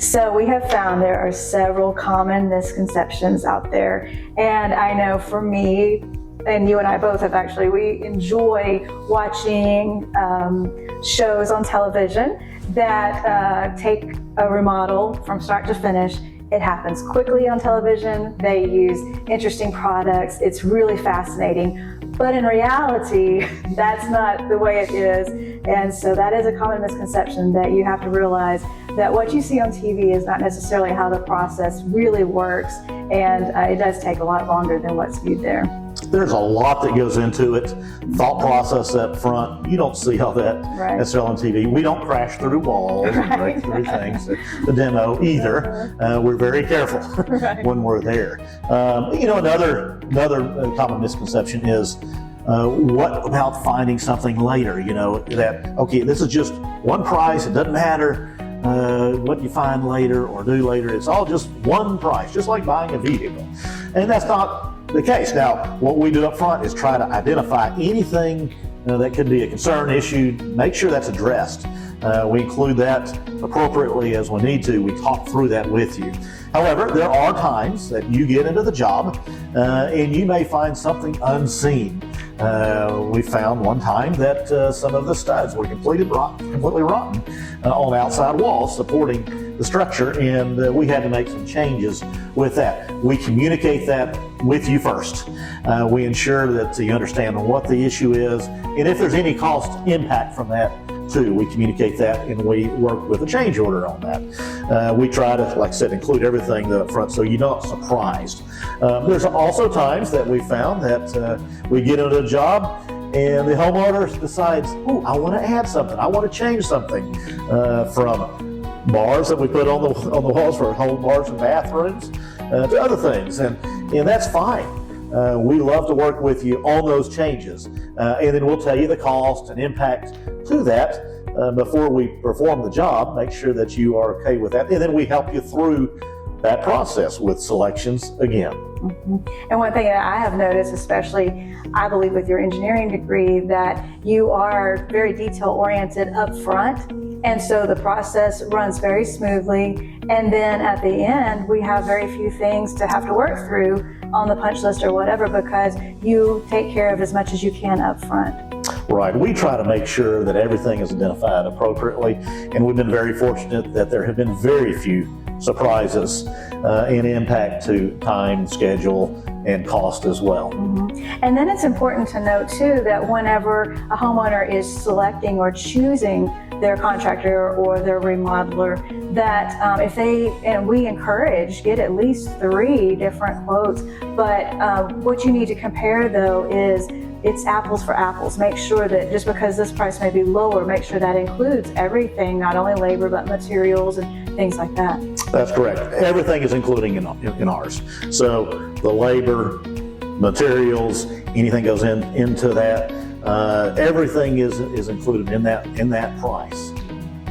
So we have found there are several common misconceptions out there. And I know for me, and you and I both have actually, we enjoy watching shows on television that take a remodel from start to finish. It happens quickly on television. They use interesting products. It's really fascinating. But in reality, that's not the way it is. And so that is a common misconception, that you have to realize that what you see on TV is not necessarily how the process really works. And it does take a lot longer than what's viewed there. There's a lot that goes into it. Thought process up front. You don't see all that necessarily on TV. We don't crash through walls and break through things. The demo either. We're very careful when we're there. Another common misconception is, what about finding something later? That, okay, this is just one price. It doesn't matter what you find later or do later. It's all just one price, just like buying a vehicle. And that's not the case. Now, what we do up front is try to identify anything that could be a concern, issue, make sure that's addressed. We include that appropriately as we need to. We talk through that with you. However, there are times that you get into the job and you may find something unseen. We found one time that some of the studs were completely rotten on outside walls supporting the structure, and we had to make some changes with that. We communicate that with you first. We ensure that you understand what the issue is, and if there's any cost impact from that too, we communicate that, and we work with a change order on that. We try to, like I said, include everything up front so you're not surprised. There's also times that we found that we get into a job and the homeowner decides, oh, I want to add something. I want to change something from bars that we put on the walls for home bars and bathrooms to other things, and that's fine. We love to work with you on those changes, and then we'll tell you the cost and impact to that before we perform the job. Make sure that you are okay with that, and then we help you through that process with selections again. And one thing that I have noticed, especially I believe with your engineering degree, that you are very detail oriented up front. And so the process runs very smoothly. And then at the end, we have very few things to have to work through on the punch list or whatever, because you take care of as much as you can up front. Right. We try to make sure that everything is identified appropriately. And we've been very fortunate that there have been very few surprises in impact to time, schedule, and cost as well. And then it's important to note too that whenever a homeowner is selecting or choosing their contractor or their remodeler, that if they, and we encourage, get at least 3 different quotes. But what you need to compare though is it's apples for apples. Make sure that just because this price may be lower, make sure that includes everything, not only labor, but materials and things like that. That's correct. Everything is including in ours. So the labor, materials, anything goes into that. Everything is included in that price.